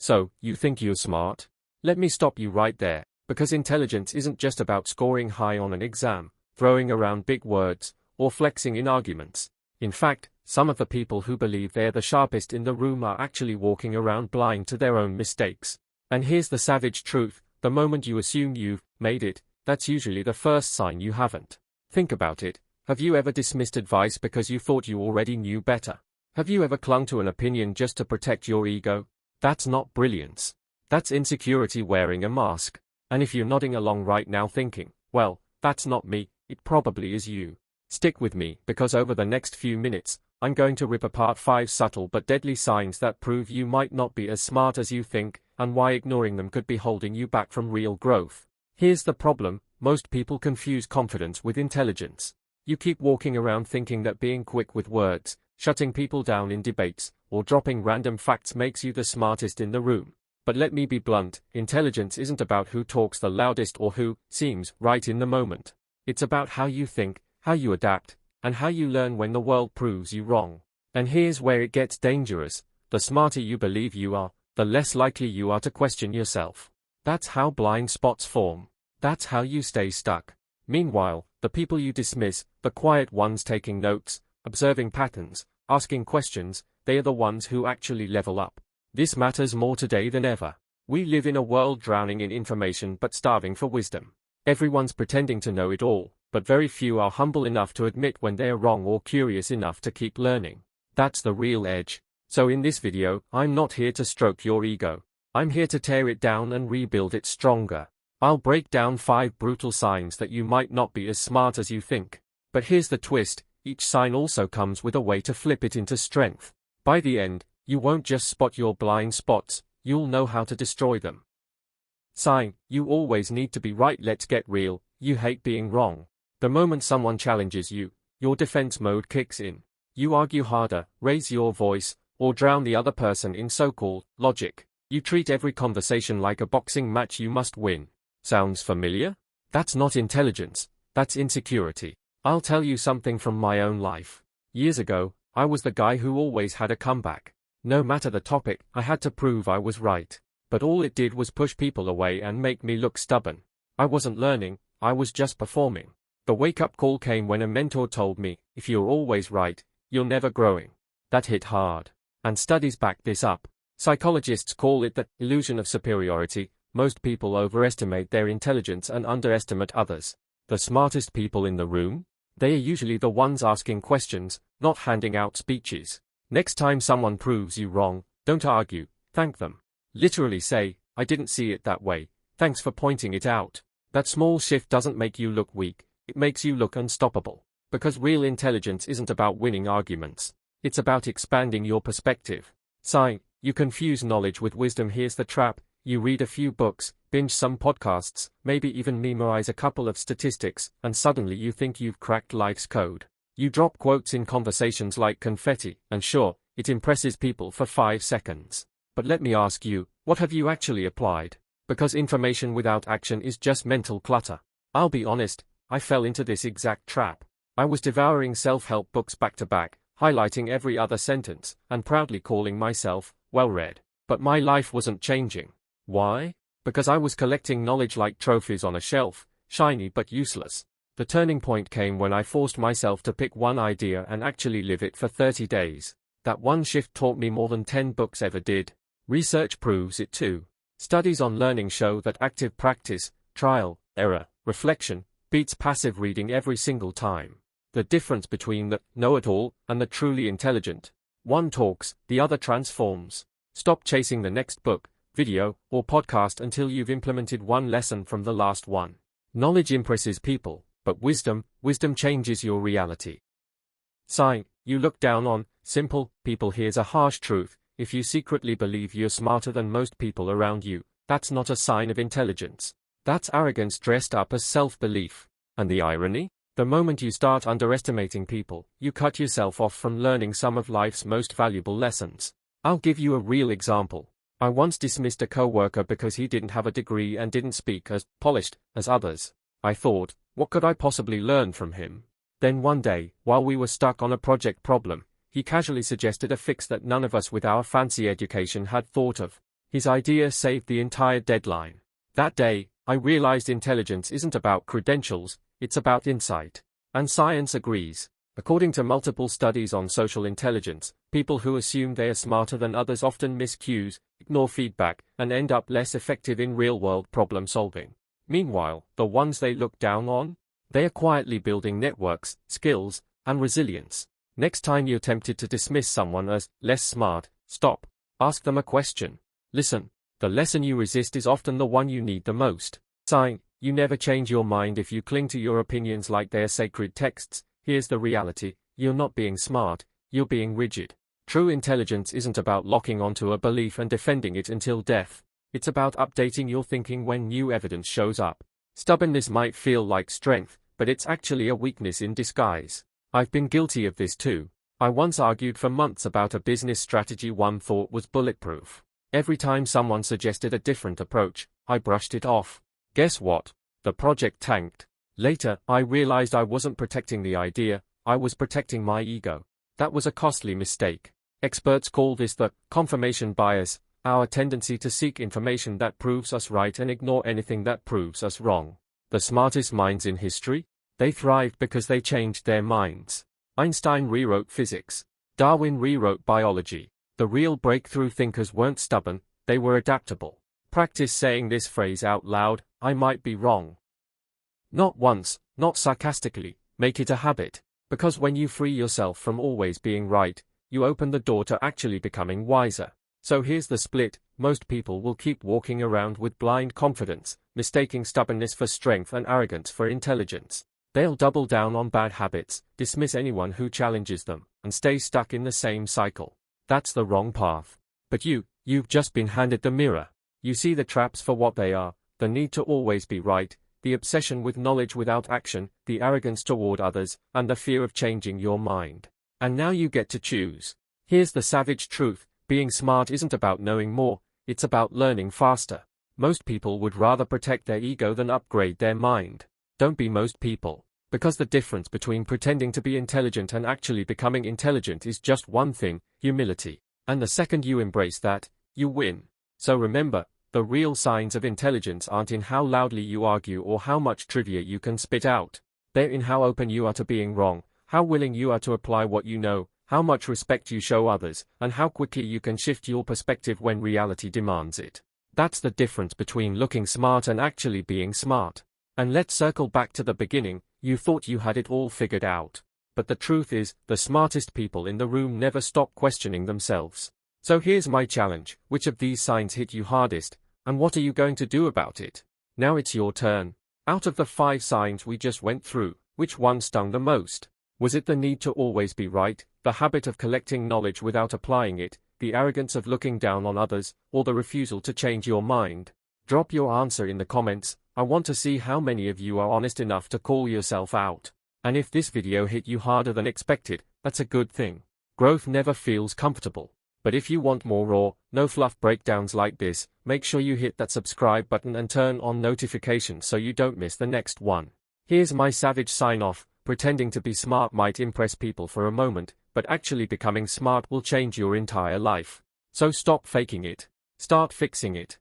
So, you think you're smart? Let me stop you right there, because intelligence isn't just about scoring high on an exam, throwing around big words, or flexing in arguments. In fact, some of the people who believe they're the sharpest in the room are actually walking around blind to their own mistakes. And here's the savage truth, the moment you assume you've made it, that's usually the first sign you haven't. Think about it. Have you ever dismissed advice because you thought you already knew better? Have you ever clung to an opinion just to protect your ego? That's not brilliance. That's insecurity wearing a mask. And if you're nodding along right now thinking, well, that's not me, it probably is you. Stick with me, because over the next few minutes, I'm going to rip apart 5 subtle but deadly signs that prove you might not be as smart as you think, and why ignoring them could be holding you back from real growth. Here's the problem, most people confuse confidence with intelligence. You keep walking around thinking that being quick with words, shutting people down in debates, or dropping random facts makes you the smartest in the room. But let me be blunt, intelligence isn't about who talks the loudest or who seems right in the moment. It's about how you think, how you adapt, and how you learn when the world proves you wrong. And here's where it gets dangerous. The smarter you believe you are, the less likely you are to question yourself. That's how blind spots form. That's how you stay stuck. Meanwhile, the people you dismiss, the quiet ones taking notes, observing patterns, asking questions, they are the ones who actually level up. This matters more today than ever. We live in a world drowning in information but starving for wisdom. Everyone's pretending to know it all, but very few are humble enough to admit when they are wrong or curious enough to keep learning. That's the real edge. So in this video, I'm not here to stroke your ego. I'm here to tear it down and rebuild it stronger. I'll break down 5 brutal signs that you might not be as smart as you think. But here's the twist, each sign also comes with a way to flip it into strength. By the end, you won't just spot your blind spots, you'll know how to destroy them. Sign: you always need to be right. Let's get real, you hate being wrong. The moment someone challenges you, your defense mode kicks in. You argue harder, raise your voice, or drown the other person in so-called logic. You treat every conversation like a boxing match you must win. Sounds familiar? That's not intelligence, that's insecurity. I'll tell you something from my own life. Years ago, I was the guy who always had a comeback. No matter the topic, I had to prove I was right. But all it did was push people away and make me look stubborn. I wasn't learning, I was just performing. The wake-up call came when a mentor told me, if you're always right, you're never growing. That hit hard. And studies back this up. Psychologists call it the illusion of superiority. Most people overestimate their intelligence and underestimate others. The smartest people in the room? They are usually the ones asking questions, not handing out speeches. Next time someone proves you wrong, don't argue, thank them. Literally say, I didn't see it that way, thanks for pointing it out. That small shift doesn't make you look weak, it makes you look unstoppable. Because real intelligence isn't about winning arguments. It's about expanding your perspective. Sign: you confuse knowledge with wisdom. Here's the trap. You read a few books, binge some podcasts, maybe even memorize a couple of statistics, and suddenly you think you've cracked life's code. You drop quotes in conversations like confetti, and sure, it impresses people for 5 seconds. But let me ask you, what have you actually applied? Because information without action is just mental clutter. I'll be honest, I fell into this exact trap. I was devouring self-help books back to back, highlighting every other sentence, and proudly calling myself well-read. But my life wasn't changing. Why? Because I was collecting knowledge like trophies on a shelf, shiny but useless. The turning point came when I forced myself to pick one idea and actually live it for 30 days. That one shift taught me more than 10 books ever did. Research proves it too. Studies on learning show that active practice, trial, error, reflection, beats passive reading every single time. The difference between the know-it-all and the truly intelligent. One talks, the other transforms. Stop chasing the next book, video, or podcast until you've implemented one lesson from the last one. Knowledge impresses people, but wisdom changes your reality. Sign: you look down on simple people. Here's a harsh truth. If you secretly believe you're smarter than most people around you, that's not a sign of intelligence. That's arrogance dressed up as self-belief. And the irony? The moment you start underestimating people, you cut yourself off from learning some of life's most valuable lessons. I'll give you a real example. I once dismissed a coworker because he didn't have a degree and didn't speak as polished as others. I thought, what could I possibly learn from him? Then one day, while we were stuck on a project problem, he casually suggested a fix that none of us with our fancy education had thought of. His idea saved the entire deadline. That day, I realized intelligence isn't about credentials, it's about insight. And science agrees. According to multiple studies on social intelligence, people who assume they are smarter than others often miss cues, ignore feedback, and end up less effective in real-world problem solving. Meanwhile, the ones they look down on? They are quietly building networks, skills, and resilience. Next time you're tempted to dismiss someone as less smart, stop. Ask them a question. Listen. The lesson you resist is often the one you need the most. Sign, you never change your mind if you cling to your opinions like they're sacred texts. Here's the reality, you're not being smart, you're being rigid. True intelligence isn't about locking onto a belief and defending it until death. It's about updating your thinking when new evidence shows up. Stubbornness might feel like strength, but it's actually a weakness in disguise. I've been guilty of this too. I once argued for months about a business strategy one thought was bulletproof. Every time someone suggested a different approach, I brushed it off. Guess what? The project tanked. Later, I realized I wasn't protecting the idea, I was protecting my ego. That was a costly mistake. Experts call this the confirmation bias, our tendency to seek information that proves us right and ignore anything that proves us wrong. The smartest minds in history? They thrived because they changed their minds. Einstein rewrote physics. Darwin rewrote biology. The real breakthrough thinkers weren't stubborn, they were adaptable. Practice saying this phrase out loud, I might be wrong. Not once, not sarcastically, make it a habit. Because when you free yourself from always being right, you open the door to actually becoming wiser. So here's the split, most people will keep walking around with blind confidence, mistaking stubbornness for strength and arrogance for intelligence. They'll double down on bad habits, dismiss anyone who challenges them, and stay stuck in the same cycle. That's the wrong path. But you've just been handed the mirror. You see the traps for what they are, the need to always be right, the obsession with knowledge without action, the arrogance toward others, and the fear of changing your mind. And now you get to choose. Here's the savage truth, being smart isn't about knowing more, it's about learning faster. Most people would rather protect their ego than upgrade their mind. Don't be most people. Because the difference between pretending to be intelligent and actually becoming intelligent is just one thing, humility. And the second you embrace that, you win. So remember, the real signs of intelligence aren't in how loudly you argue or how much trivia you can spit out. They're in how open you are to being wrong, how willing you are to apply what you know, how much respect you show others, and how quickly you can shift your perspective when reality demands it. That's the difference between looking smart and actually being smart. And let's circle back to the beginning. You thought you had it all figured out. But the truth is, the smartest people in the room never stop questioning themselves. So here's my challenge, which of these signs hit you hardest, and what are you going to do about it? Now it's your turn. Out of the 5 signs we just went through, which one stung the most? Was it the need to always be right, the habit of collecting knowledge without applying it, the arrogance of looking down on others, or the refusal to change your mind? Drop your answer in the comments. I want to see how many of you are honest enough to call yourself out. And if this video hit you harder than expected, that's a good thing. Growth never feels comfortable. But if you want more raw, no fluff breakdowns like this, make sure you hit that subscribe button and turn on notifications so you don't miss the next one. Here's my savage sign off. Pretending to be smart might impress people for a moment, but actually becoming smart will change your entire life. So stop faking it. Start fixing it.